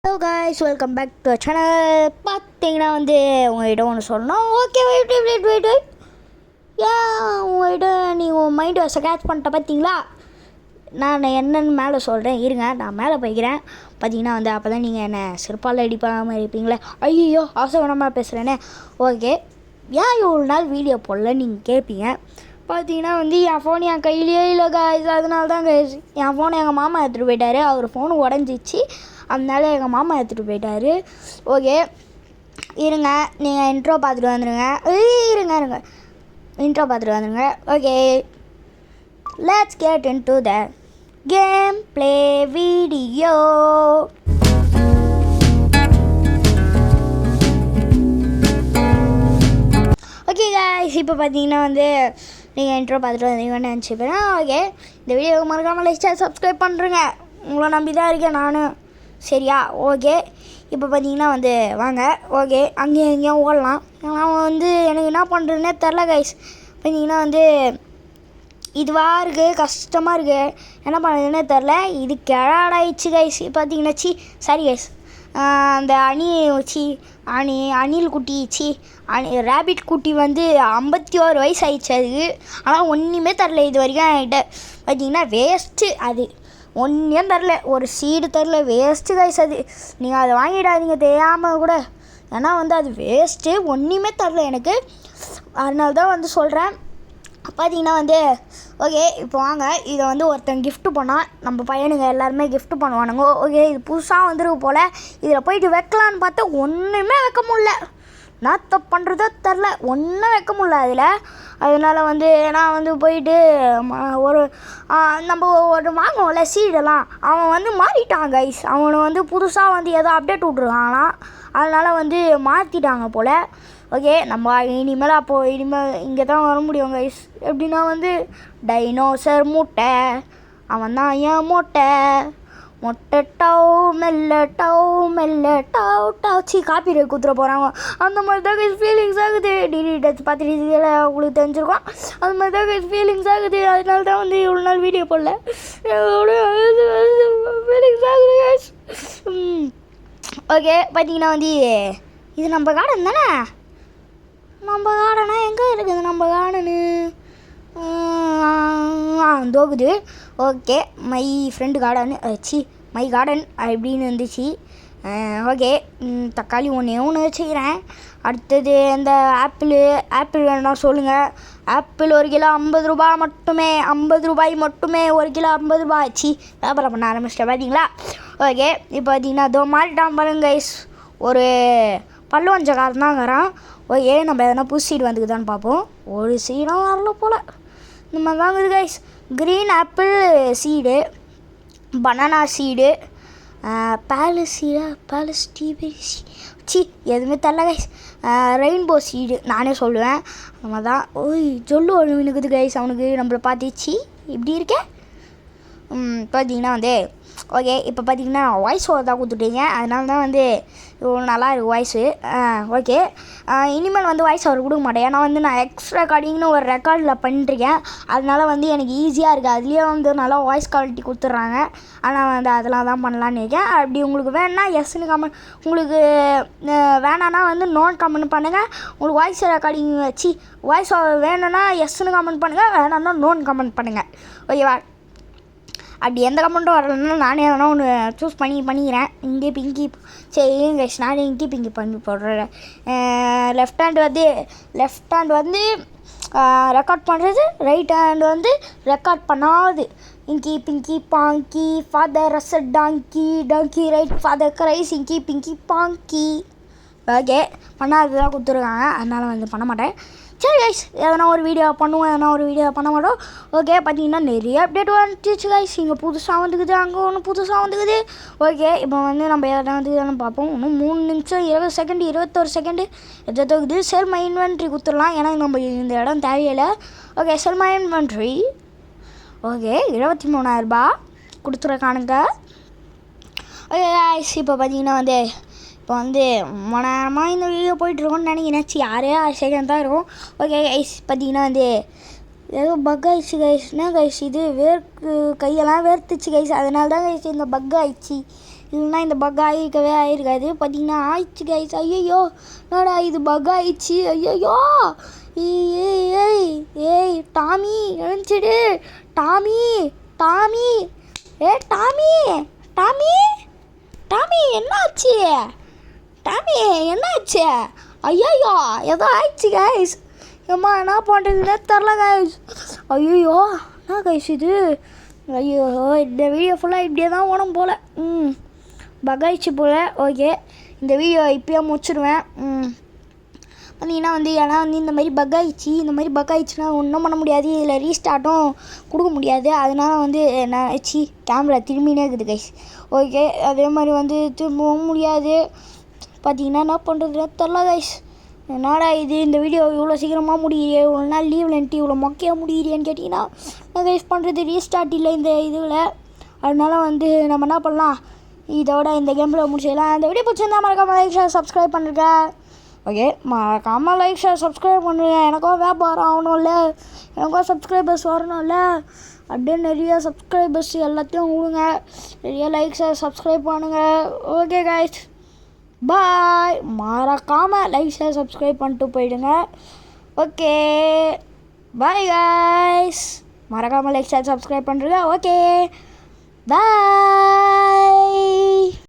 Hello guys, welcome back to channel. பார்த்தீங்கன்னா உங்கள்கிட்ட ஒன்று சொல்லணும். Okay, wait. ஏன் உங்கள்கிட்ட நீங்கள் மைண்ட் வாஷை கேட்ச் பண்ணிட்ட பார்த்தீங்களா? நான் என்னென்னு மேலே சொல்கிறேன், இருங்க. நான் மேலே போய்க்கிறேன். பார்த்தீங்கன்னா அப்போ தான் நீங்கள் என்ன சிறப்பால் அடிப்பாமல் இருப்பீங்களே. ஐயோ, அவசரமாக பேசுகிறேனே. ஓகே, ஏன் இவ்வளோ நாள் வீடியோ போடல நீங்கள் கேட்பீங்க. பார்த்தீங்கன்னா என் ஃபோன் என் கையிலேயே இல்லை காய்ஸ். அதனால தான் காய்ஸ், என் ஃபோனை எங்கள் மாமா எடுத்துகிட்டு போயிட்டார். அவர் ஃபோனு உடஞ்சிச்சு, அதனால எங்கள் மாமா எடுத்துகிட்டு போயிட்டார். ஓகே, இருங்க, நீங்கள் இன்ட்ரோ பார்த்துட்டு வந்துடுங்க. இருங்க, இன்ட்ரோ பார்த்துட்டு வந்துடுங்க. Okay, let's get into the game play video. Okay guys, இப்போ பார்த்தீங்கன்னா நீங்கள் இன்ட்ரோ பார்த்துட்டு வந்தீங்கன்னு நினச்சிப்பேன். ஓகே, இந்த வீடியோ மறக்காமல் லைக் சப்ஸ்கிரைப் பண்ணுறேங்க. உங்களை நம்பி தான் இருக்கேன் நான், சரியா? ஓகே, இப்போ பார்த்தீங்கன்னா வாங்க. ஓகே, அங்கேயும் எங்கேயும் ஓடலாம். நான் எனக்கு என்ன பண்ணுறதுனே தெரில கைஸ். பார்த்தீங்கன்னா இதுவாக இருக்குது, கஷ்டமாக இருக்குது, என்ன பண்ணுறதுனே தெரில. இது கிழாடாயிடுச்சு கைஸ். பார்த்தீங்கன்னா சாரி கைஸ், அந்த அணில் குட்டி ரேபிட் குட்டி 51 வயசு ஆயிடுச்சு அதுக்கு. ஆனால் ஒன்றுமே தரல இது வரைக்கும் என்கிட்ட. பார்த்தீங்கன்னா வேஸ்ட்டு, அது ஒன்றும் தரல, ஒரு சீடு தரல, வேஸ்ட்டு கைஸ். அது நீங்கள் அதை வாங்கிடாதீங்க தெரியாமல் கூட, ஏன்னா அது வேஸ்ட்டு, ஒன்றுமே தரல எனக்கு. அதனால தான் சொல்கிறேன். பார்த்தீங்கன்னா ஓகே, இப்போ வாங்க, இதை ஒருத்தன் கிஃப்ட்டு பண்ணால், நம்ம பையனுங்க எல்லாருமே கிஃப்ட்டு பண்ணுவானுங்க. ஓகே, இது புதுசாக வந்துருக்கு போல். இதில் போயிட்டு வைக்கலான்னு பார்த்தா ஒன்றுமே வைக்க முடில. நான் தப்பு பண்ணுறதோ தெரில, ஒன்றும் வைக்க முடில அதில். அதனால் நான் போயிட்டு நம்ம ஒரு வாங்குவோம்ல சீடெல்லாம், அவன் மாறிட்டான் கைஸ். அவனை புதுசாக ஏதோ அப்டேட் விட்ருக்கானா, அதனால் மாற்றிட்டாங்க போல். ஓகே, நம்ம இனிமேல் இங்கே தான் வர முடியும் கைஸ். எப்படின்னா டைனோசர் மூட்டை, அவன் தான் ஏன் மொட்டை டவு மெல்ல டவு காப்பி ரேட் குத்துற போகிறாங்க. அந்த மாதிரி தான் கைஸ் ஃபீலிங்ஸ் ஆகுது. டிடி டச் பார்த்துட்டு உங்களுக்கு தெரிஞ்சிருக்கோம். அந்த மாதிரி தான் கைஸ் ஃபீலிங்ஸ் ஆகுது. அதனால தான் இவ்வளோ நாள் வீடியோ போடல. ஃபீலிங்ஸ் ஆகுது கைஸ். ஓகே, பார்த்தீங்கன்னா இது நம்ம கார்டன் தானே. நம்ம கார்டனா எங்கே இருக்குது நம்ம கார்டனு? தோகுது. Okay, my friend garden my garden அப்படின்னு இருந்துச்சு. ஓகே, தக்காளி ஒன்று வச்சுக்கிறேன். அடுத்தது இந்த ஆப்பிள் வேணால் சொல்லுங்கள். ஆப்பிள் 1 கிலோ 50 ரூபாய் மட்டுமே, 50 ரூபாய் மட்டுமே, 1 கிலோ 50 ரூபாய். வியாபாரம் பண்ண ஆரம்பிச்சிட்டேன் பார்த்தீங்களா? ஓகே, இப்போ பார்த்தீங்கன்னா அதோ மாறிட்டான் பாருங்க கைஸ். ஒரு பல்லு வஞ்சக்காரன் தான் வரான். ஓகே, நம்ம எதனா புது சீடு வந்துக்குதான்னு பார்ப்போம். ஒரு சீடும் வரல போல். இந்த மாதிரி வாங்குது guys. Green apple seed, banana seed, பேலஸ் டீபெரி எதுவுமே தரல கைஸ். ரெயின்போ சீடு நானே சொல்லுவேன். நம்ம தான் சொல்லு ஒழுங்குக்குது கைஸ். அவனுக்கு நம்மளை பார்த்துச்சு இப்படி இருக்கேன். பார்த்தீங்கன்னா ஓகே, இப்போ பார்த்தீங்கன்னா வாய்ஸ் ஓவர் தான் கொடுத்துட்டீங்க. அதனால தான் இவ்வளோ நல்லா இருக்குது வாய்ஸு. ஓகே, இனிமேல் வாய்ஸ் ஓவர் கொடுக்க மாட்டேன். ஏன்னா நான் எக்ஸ்ட்ரா ரெக்கார்டிங்னு ஒரு ரெக்கார்டில் பண்ணிருக்கேன். அதனால எனக்கு ஈஸியாக இருக்குது. அதுலேயே நல்லா வாய்ஸ் குவாலிட்டி கொடுத்துட்றாங்க. ஆனால் அதெல்லாம் தான் பண்ணலான்னு இருக்கேன். அப்படி உங்களுக்கு வேணுன்னா எஸ்ன்னு கமெண்ட், உங்களுக்கு வேணான்னா நோன் கமெண்ட் பண்ணுங்கள். உங்களுக்கு வாய்ஸ் ரெக்கார்டிங் வாய்ஸ் ஓவர் வேணும்னா எஸ்ன்னு கமெண்ட் பண்ணுங்கள், வேணான்னா நோன் கமெண்ட் பண்ணுங்கள். ஓகேவா? அப்படி எந்த கமெண்ட்டும் வரலன்னா நானே எதனா ஒன்று சூஸ் பண்ணிக்கிறேன். இங்கே பிங்கி சரி கைஸ், நானே இங்கே பிங்கி பண்ணி போடுறேன். லெஃப்ட் ஹேண்ட் ரெக்கார்ட் பண்ணுறது, ரைட் ஹேண்ட் ரெக்கார்ட் பண்ணாது. இங்கி பிங்கி பாங்கி ஃபாதர் ரசட் டாங்கி ரைட் father cried inky pinky பாங்கி. Okay, பண்ணால் தான் கொடுத்துருக்காங்க. அதனால் பண்ண மாட்டேன். சரி கைஸ், எதனா ஒரு வீடியோ பண்ணுவோம், எதனா ஒரு வீடியோ பண்ண மாட்டோம். ஓகே, பார்த்தீங்கன்னா நிறைய அப்டேட் வந்துச்சு கைஸ். இங்கே புதுசாக வந்துக்குது, அங்கே ஒன்று புதுசாக வந்துக்குது. ஓகே, இப்போ நம்ம எதனா எதனா பார்ப்போம். இன்னும் 3 நிமிஷம் 20 செகண்ட் 21 செகண்டு எதாவது செல் மை இன்வென்ட்ரி கொடுத்துடலாம். ஏன்னா நம்ம இந்த இடம் தேவையில்லை. Okay, sell my inventory. Okay, 23,000 ரூபாய் கொடுத்துருக்கானுங்க. ஓகே கைஸ், இப்போ பார்த்தீங்கன்னா இப்போ ரொம்ப நேரமாக இந்த வீடியோ போயிட்டுருக்கோன்னு நினைக்கிறேன். 6 செகண்ட் தான் இருக்கும். ஓகே கைஸ், பார்த்தீங்கன்னா ஏதோ பக் ஆயிடுச்சு கைஸ். என்ன கைஸ் இது கையெல்லாம் வேர்த்துச்சு கைஸ். அதனால தான் கைஸ் இந்த பக் ஆயிடுச்சு. இல்லைன்னா இந்த பக் ஆகிருக்கவே ஆகிருக்காது. பார்த்தீங்கன்னா ஆயிடுச்சு கைஸ். ஐயோ என்னடா இது பக் ஆயிடுச்சு. ஐயோ ஏய் ஏய் ஏய் டாமி எழுந்துச்சிடு. Tommy Tommy Tommy Tommy Tommy என்னாச்சு? டாமி என்னாச்சு? ஐயோ ஏதோ ஆயிடுச்சு கைஸ். ஏம்மா என்ன பண்ணுறதுன்னே தெரில கைஸ். ஐயோ என்ன கைஸ் இது? ஐயோ இந்த வீடியோ ஃபுல்லாக இப்படியே தான் ஓடும் போல். பகாயிடுச்சு போல். ஓகே இந்த வீடியோ இப்போயே முடிச்சிடுவேன். பார்த்தீங்கன்னா வந்து ஏன்னா வந்து இந்த மாதிரி பக் ஆயிடுச்சுன்னா ஒன்றும் பண்ண முடியாது. இதில் ரீஸ்டார்ட்டும் கொடுக்க முடியாது. அதனால வந்து நான் கேமரா திரும்பினே இருக்குது கைஸ். ஓகே அதே மாதிரி வந்து திரும்பவும் முடியாது. பார்த்தீங்கன்னா என்ன பண்ணுறதுன்னு தெரில கைஸ். என்னடா இது இந்த வீடியோ இவ்வளோ சீக்கிரமாக முடியுது, இவ்வளோ நாள் லீவ்லன்ட்டு இவ்வளோ மொக்கையாக முடியுறேன்னு கேட்டிங்கன்னா நான் கைஸ் பண்ணுறது ரீஸ்டார்ட் இல்லை இந்த இதில். அதனால வந்து நம்ம என்ன பண்ணலாம், இதோட இந்த கேமில் முடிச்சிடலாம். இந்த வீடியோ பிடிச்சிருந்தா மறக்காமல் லைக் ஷேர் சப்ஸ்கிரைப் பண்ணுறேங்க. ஓகே மறக்காமல் லைக் ஷேர் சப்ஸ்கிரைப் பண்ணுங்க. எனக்கும் வியாபாரம் ஆகணும்ல, எனக்கும் சப்ஸ்கிரைபர்ஸ் வரணும்ல. அப்படியே நிறைய சப்ஸ்கிரைபர்ஸ் எல்லாத்தையும் கொடுங்க. நிறைய லைக் ஷேர் சப்ஸ்கிரைப் பண்ணுங்கள். Okay guys bye. மறக்காமல் லைக் ஷேர் சப்ஸ்கிரைப் பண்ணிட்டு போயிடுங்க. Okay bye guys. மறக்காமல் லைக் ஷேர் சப்ஸ்கிரைப் பண்ணுறேங்க. Okay bye.